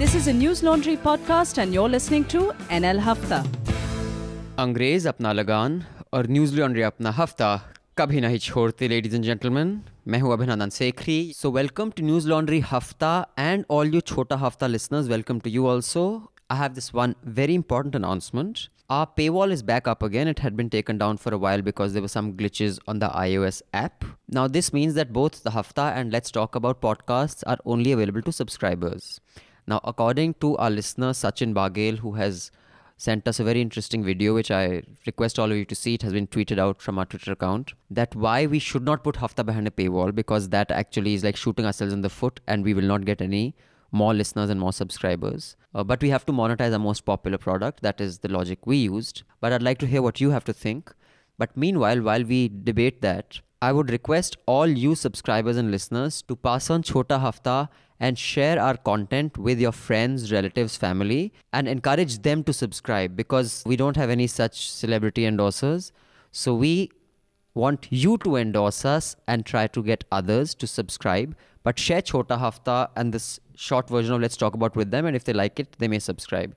This is a News Laundry podcast and you're listening to NL Hafta. अंग्रेज अपना लगान और न्यूज़ लॉन्ड्री अपना हफ्ता कभी नहीं छोड़ते. लेडीज एंड जेंटलमैन, मैं हूं Abhinandan Sekhri. So welcome to Newslaundry Hafta and all you Chhota Hafta listeners, welcome to you also. I have this one very important announcement. Our paywall is back up again. It had been taken down for a while because there were some glitches on the iOS app. Now this means that both the Hafta and Let's Talk About podcasts are only available to subscribers. Now according to our listener Sachin Bagel, who has sent us a very interesting video, which I request all of you to see. It has been tweeted out from our Twitter account, that why we should not put Hafta behind a paywall, because that actually is like shooting ourselves in the foot and we will not get any more listeners and more subscribers. But we have to monetize our most popular product. That is the logic we used. But I'd like to hear what you have to think. But meanwhile, while we debate that, I would request all you subscribers and listeners to pass on Chhota Hafta and share our content with your friends, relatives, family, and encourage them to subscribe, because we don't have any such celebrity endorsers. So we want you to endorse us and try to get others to subscribe. But share Chhota Hafta and this short version of Let's Talk About with them, and if they like it, they may subscribe.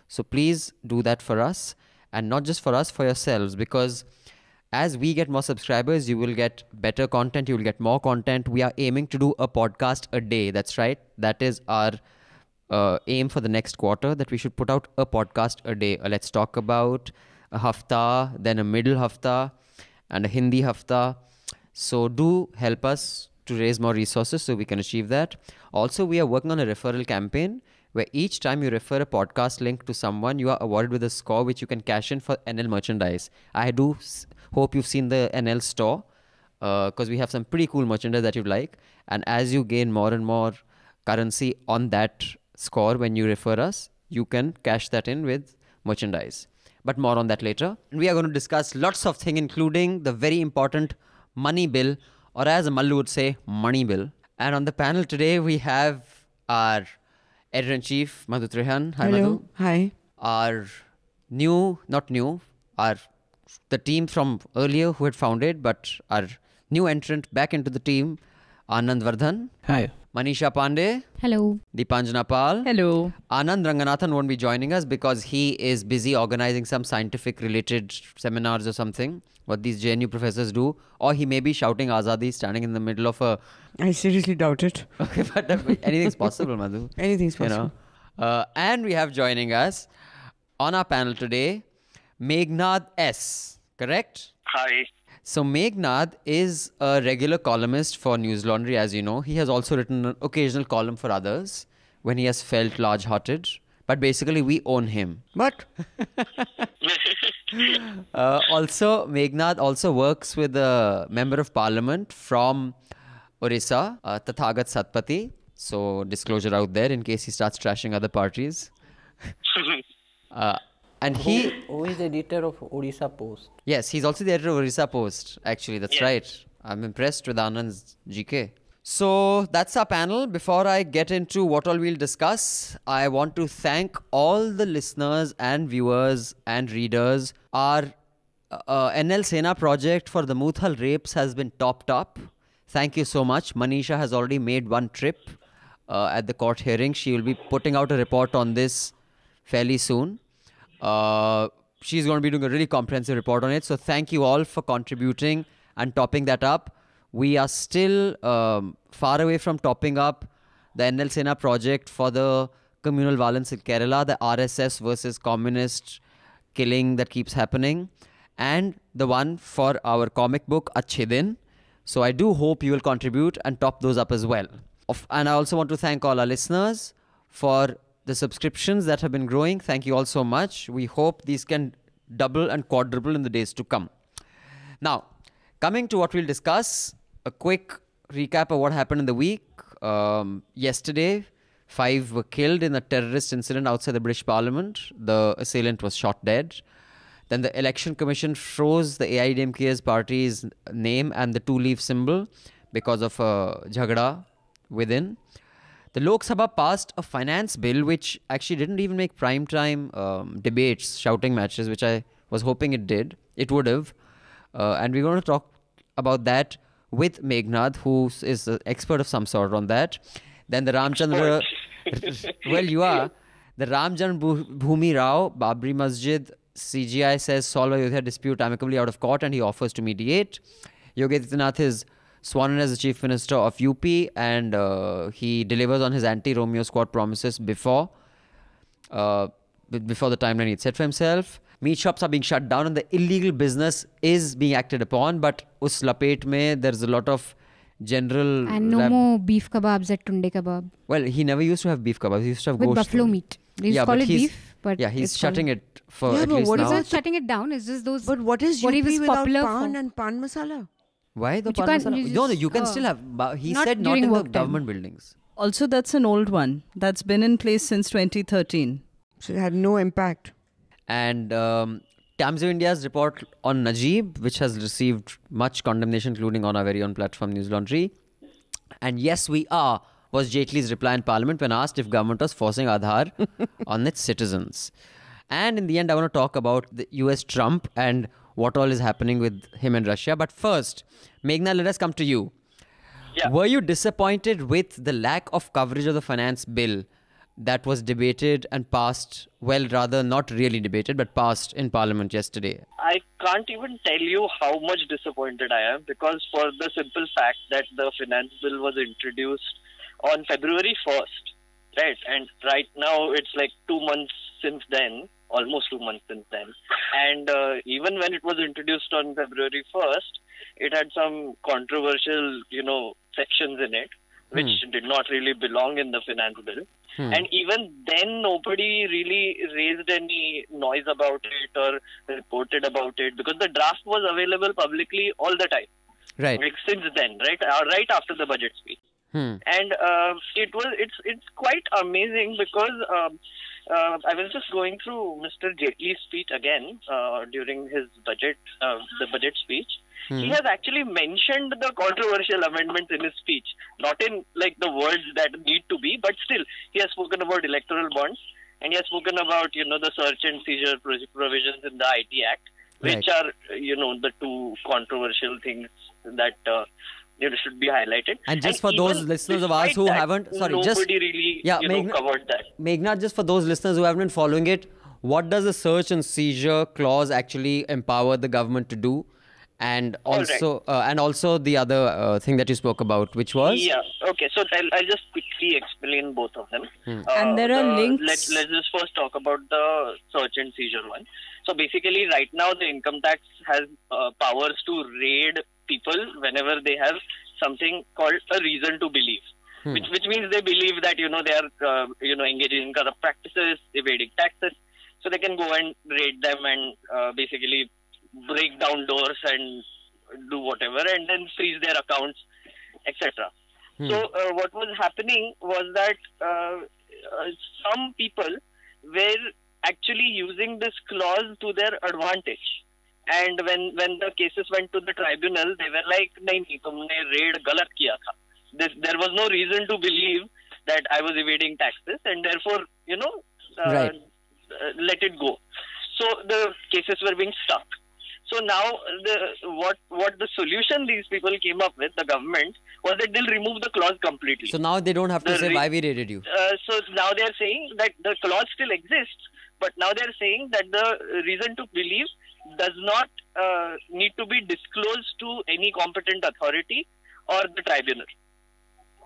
So please do that for us, and not just for us, for yourselves, because as we get more subscribers, you will get better content, you will get more content. We are aiming to do a podcast a day. That's right. That is our aim for the next quarter, that we should put out a podcast a day. Let's Talk About, a Hafta, then a middle Hafta, and a Hindi Hafta. So do help us to raise more resources so we can achieve that. Also, we are working on a referral campaign where each time you refer a podcast link to someone, you are awarded with a score which you can cash in for NL merchandise. I do hope you've seen the NL store, because we have some pretty cool merchandise that you like. And as you gain more and more currency on that score when you refer us, you can cash that in with merchandise. But more on that later. And we are going to discuss lots of things, including the very important money bill, or as Mallu would say, money bill. And on the panel today, we have our editor-in-chief, Madhu Trehan. Hi, Hello. Madhu. Hi. Our the team from earlier who had founded, but our new entrant back into the team, Anand Vardhan. Hi. Manisha Pandey. Hello. Deepanjana Pal. Hello. Anand Ranganathan won't be joining us because he is busy organizing some scientific related seminars or something, what these JNU professors do. Or he may be shouting Azadi standing in the middle of a... I seriously doubt it. Okay, but anything's possible, Madhu. Anything's possible. You know? And we have joining us on our panel today, Meghnad S. Correct? Hi. So Meghnad is a regular columnist for News Laundry, as you know. He has also written an occasional column for others when he has felt large-hearted. But basically, we own him. But Also, Meghnad also works with a member of parliament from Orissa, Tathagat Satpathy. So disclosure out there in case he starts trashing other parties. And Who is the editor of Odisha Post? Yes, he's also the editor of Orissa Post, actually. That's right. I'm impressed with Anand's GK. So that's our panel. Before I get into what all we'll discuss, I want to thank all the listeners and viewers and readers. Our NL Sena project for the Muthal rapes has been topped up. Thank you so much. Manisha has already made one trip at the court hearing. She will be putting out a report on this fairly soon. She's going to be doing a really comprehensive report on it. So thank you all for contributing and topping that up. We are still far away from topping up the NL Sena project for the communal violence in Kerala, the RSS versus communist killing that keeps happening, and the one for our comic book, Achhe Din. So I do hope you will contribute and top those up as well. And I also want to thank all our listeners for the subscriptions that have been growing. Thank you all so much. We hope these can double and quadruple in the days to come. Now, coming to what we'll discuss, a quick recap of what happened in the week. Yesterday, 5 were killed in a terrorist incident outside the British Parliament. The assailant was shot dead. Then the Election Commission froze the AIDMK's party's name and the two-leaf symbol because of a jhagda within. The Lok Sabha passed a finance bill which actually didn't even make prime time debates, shouting matches, which I was hoping it did. It would have. And we're going to talk about that with Meghnad, who is an expert of some sort on that. Then the Ramchandra Well, you are. The Ram Janmabhoomi Rao, Babri Masjid, CGI says solve Ayodhya dispute amicably out of court and he offers to mediate. Yogi Adityanath is sworn in as the Chief Minister of UP and he delivers on his anti-Romeo squad promises before the timeline he'd set for himself. Meat shops are being shut down and the illegal business is being acted upon, but us lapet mein there's a lot of general... And no more beef kebabs at Tunde Kebab. Well, he never used to have beef kebabs. He used to have With ghost buffalo only. meat. They used to call it beef, but yeah, he's it's shutting called... it for Yeah, at but least what now. is It's not shutting it down. It's just those... But what is what he UP was without popular pan for. and pan masala? Why the But you pan can't- masala? you No, just- you can still have. But he Not said not during in the work time. government buildings. Also, that's an old one that's been in place since 2013. So it had no impact. And Times of India's report on Najib, which has received much condemnation, including on our very own platform, News Laundry. And yes, we are, was Jaitley's reply in Parliament when asked if government was forcing Aadhaar on its citizens. And in the end, I want to talk about the US Trump and what all is happening with him and Russia. But first, Meghna, let us come to you. Yeah. Were you disappointed with the lack of coverage of the finance bill that was debated and passed, well, rather not really debated, but passed in Parliament yesterday? I can't even tell you how much disappointed I am, because for the simple fact that the finance bill was introduced on February 1st, right? And right now it's like 2 months since then, almost 2 months since then. And even when it was introduced on February 1st, it had some controversial, sections in it, which did not really belong in the finance bill. And even then, nobody really raised any noise about it or reported about it, because the draft was available publicly all the time. Right. Like since then, right? Right after the budget speech. And it's quite amazing because I was just going through Mr. Jaitley's speech again during his the budget speech. He has actually mentioned the controversial amendments in his speech, not in like the words that need to be, but still he has spoken about electoral bonds and he has spoken about the search and seizure provisions in the IT Act, which are the two controversial things that should be highlighted. And just for those listeners of ours who haven't, nobody really covered that. Meghna, just for those listeners who haven't been following it, what does the search and seizure clause actually empower the government to do? And also, the other thing that you spoke about, which was? Yeah. Okay. So I'll just quickly explain both of them. And there are links. Let's just first talk about the search and seizure one. So basically, right now the income tax has powers to raid people whenever they have something called a reason to believe, which means they believe that they are engaging in corrupt practices, evading taxes, so they can go and raid them and basically break down doors and do whatever and then freeze their accounts, etc. So what was happening was that some people were actually using this clause to their advantage. And when the cases went to the tribunal, they were like, nahi, tumne raid galat kiya tha. There was no reason to believe that I was evading taxes, and therefore, let it go. So the cases were being stuck. So now what the solution these people came up with, the government, was that they'll remove the clause completely. So now they don't have to say why we raided you. So now they're saying that the clause still exists, but now they're saying that the reason to believe does not need to be disclosed to any competent authority or the tribunal.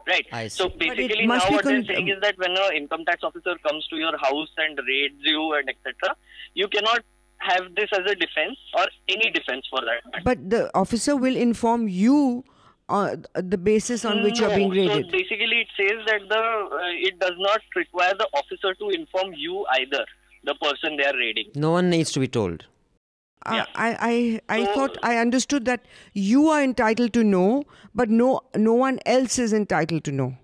Right. I see. So basically now what they're saying is that when an income tax officer comes to your house and raids you and etc., you cannot have this as a defense or any defense for that. But the officer will inform you the basis on which you're being raided. So basically it says that it does not require the officer to inform you either, the person they are raiding. No one needs to be told. I thought I understood that you are entitled to know, but no one else is entitled to know.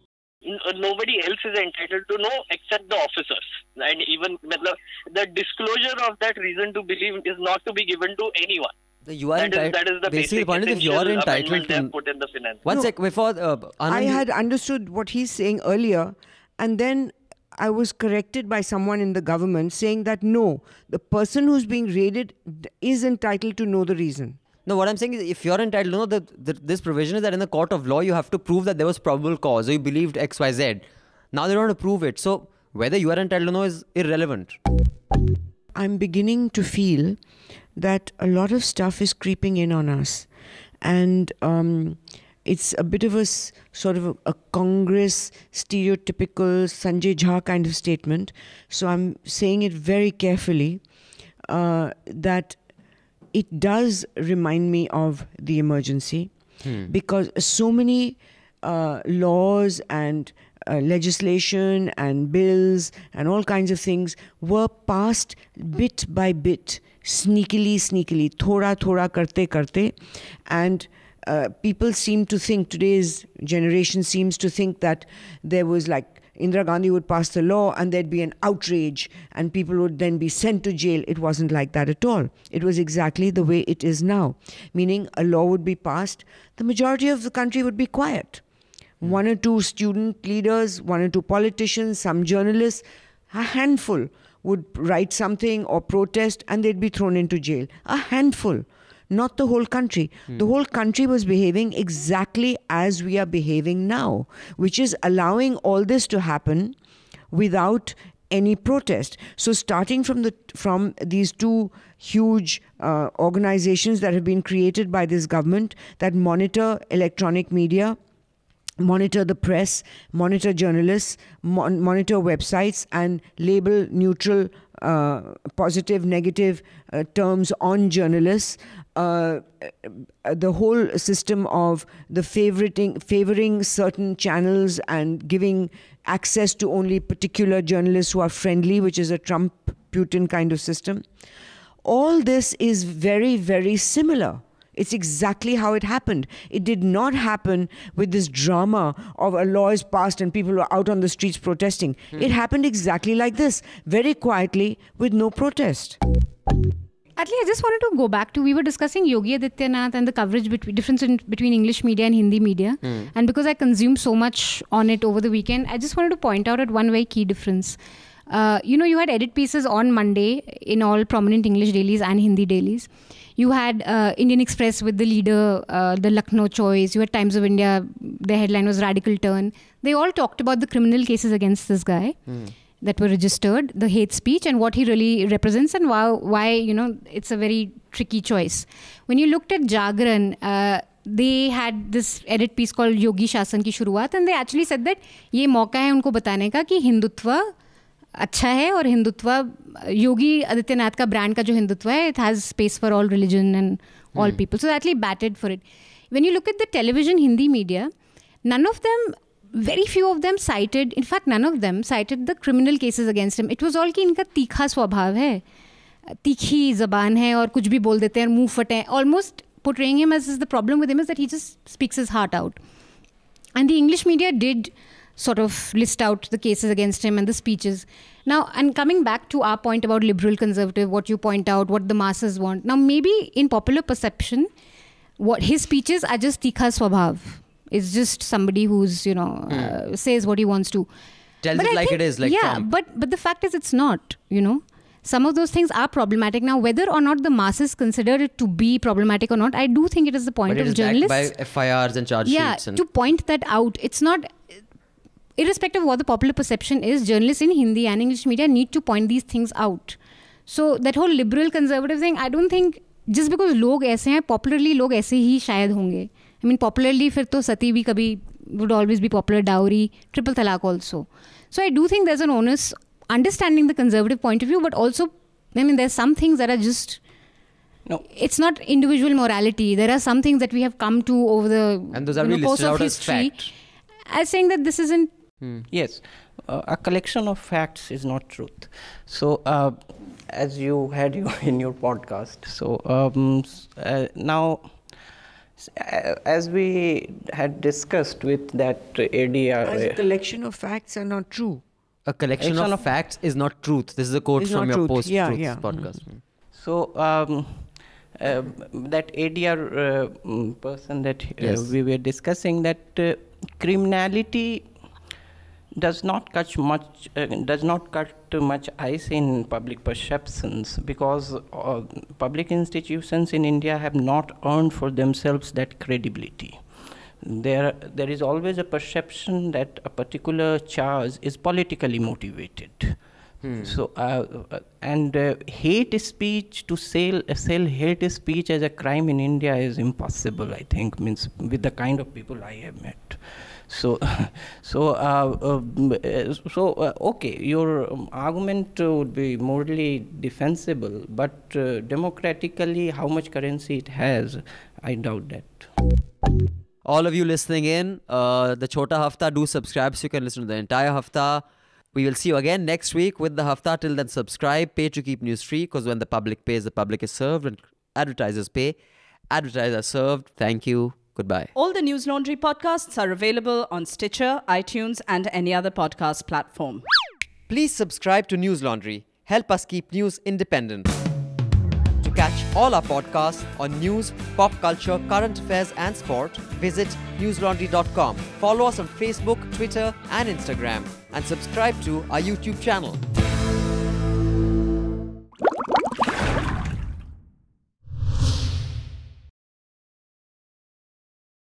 Nobody else is entitled to know except the officers. And even the disclosure of that reason to believe is not to be given to anyone. You are entitled. That is the basically, basic the point is if you are entitled to put in the finance. One sec, before I had understood what he's saying earlier, and then I was corrected by someone in the government saying that no, the person who's being raided is entitled to know the reason. No, what I'm saying is if you're entitled to know, this provision is that in the court of law you have to prove that there was probable cause or you believed XYZ. Now they don't want to prove it. So whether you are entitled or no is irrelevant. I'm beginning to feel that a lot of stuff is creeping in on us. And it's a bit of a sort of a Congress stereotypical Sanjay Jha kind of statement. So I'm saying it very carefully, that it does remind me of the emergency, because so many laws and legislation and bills and all kinds of things were passed bit by bit, sneakily, thoda karte, and people seem to think, today's generation seems to think that there was like Indira Gandhi would pass the law and there'd be an outrage and people would then be sent to jail. It wasn't like that at all. It was exactly the way it is now, meaning a law would be passed, the majority of the country would be quiet. One or two student leaders, one or two politicians, some journalists, a handful would write something or protest and they'd be thrown into jail. A handful, not the whole country. The whole country was behaving exactly as we are behaving now, which is allowing all this to happen without any protest. So starting from these two huge organizations that have been created by this government that monitor electronic media, monitor the press, monitor journalists, monitor websites, and label neutral, positive, negative terms on journalists. The whole system of the favoring certain channels and giving access to only particular journalists who are friendly, which is a Trump-Putin kind of system. All this is very, very similar. It's exactly how it happened. It did not happen with this drama of a law is passed and people were out on the streets protesting. It happened exactly like this, very quietly, with no protest. Actually, I just wanted to go back to, we were discussing Yogi Adityanath and the coverage difference between English media and Hindi media. And because I consumed so much on it over the weekend, I just wanted to point out at one very key difference. You had edit pieces on Monday in all prominent English dailies and Hindi dailies. You had Indian Express with the leader, the Lucknow choice. You had Times of India, their headline was Radical Turn. They all talked about the criminal cases against this guy that were registered, the hate speech and what he really represents and why it's a very tricky choice. When you looked at Jagran, they had this edit piece called Yogi Shasan Ki Shuruaat, and they actually said that ये मौका है उनको बताने का कि हिंदुत्व अच्छा है और हिंदुत्व योगी आदित्यनाथ का ब्रांड का जो हिंदुत्व है, it has space for all religion and all people. So they actually batted for it. When you look at the television Hindi media, none of them, very few of them cited, in fact none of them cited the criminal cases against him. It was all कि इनका तीखा स्वभाव है, तीखी ज़बान है और कुछ भी बोल देते हैं, मुंह फटे हैं. Almost portraying him as the problem with him is that he just speaks his heart out. And the English media did sort of list out the cases against him and the speeches. Now, and coming back to our point about liberal conservative, what you point out, what the masses want. Now, maybe in popular perception, what his speeches are just tikha swabhav. It's just somebody who's, says what he wants to. Tells it like it is, like Trump. But the fact is it's not, Some of those things are problematic. Now, whether or not the masses consider it to be problematic or not, I do think it is the point of journalists. But it is backed by FIRs and charge sheets. To point that out. It's not... Irrespective of what the popular perception is, journalists in Hindi and English media need to point these things out. So that whole liberal conservative thing, I don't think just because लोग ऐसे हैं, popularly लोग ऐसे ही शायद होंगे. I mean, popularly फिर तो सती भी कभी would always be popular, dowry, triple talaq also. So I do think there's an onus understanding the conservative point of view, but also, there's some things that are just... No. It's not individual morality. There are some things that we have come to over the and those are really course listed of out history. As fact. As saying that this isn't... Yes, a collection of facts is not truth. So, as you had in your podcast, so now, as we had discussed with that ADR... As a collection of facts are not true. A collection of facts is not truth. This is a quote from your post-truth podcast. So, that ADR person that we were discussing, that criminality does not cut much ice in public perceptions, because public institutions in India have not earned for themselves that credibility. there is always a perception that a particular charge is politically motivated. So hate speech, to sell hate speech as a crime in India is impossible, I think, means with the kind of people I have met. Okay, your argument would be morally defensible, but democratically, how much currency it has, I doubt that. All of you listening in, the Chhota Hafta, do subscribe so you can listen to the entire Hafta. We will see you again next week with the Hafta. Till then, subscribe, pay to keep news free, because when the public pays, the public is served. When advertisers pay, advertisers are served. Thank you. Goodbye. All the News Laundry podcasts are available on Stitcher, iTunes, and any other podcast platform. Please subscribe to News Laundry. Help us keep news independent. To catch all our podcasts on news, pop culture, current affairs, and sport, visit newslaundry.com. Follow us on Facebook, Twitter, and Instagram, and subscribe to our YouTube channel.